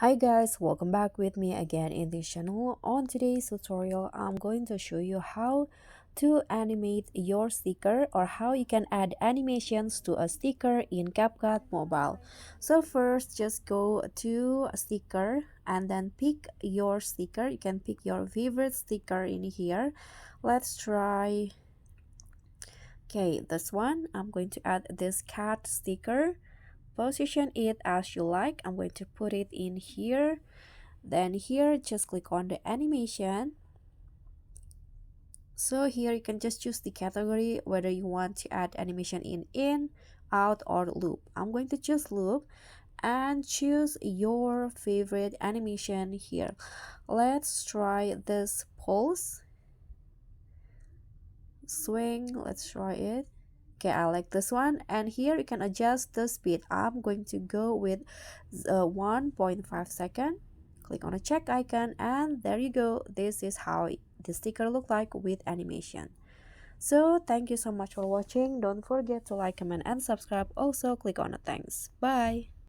Hi guys, welcome back with me again in this channel. On today's tutorial, I'm going to show you how to animate your sticker or how you can add animations to a sticker in CapCut Mobile. So first, just go to a sticker and then pick your sticker. You can pick your favorite sticker in here. Let's try, okay, this one. I'm going to add this cat sticker. Position it as you like. I'm going to put it in here. Then here, just click on the animation. So here you can just choose the category whether you want to add animation in, out, or loop. I'm going to choose loop and choose your favorite animation here. Let's try this pulse swing. Let's try it. Okay, I like this one, and here you can adjust the speed. I'm going to go with 1.5 second. Click on a check icon, and there you go. This is how the sticker look like with animation. So thank you so much for watching. Don't forget to like, comment, and subscribe. Also click on the thanks. Bye.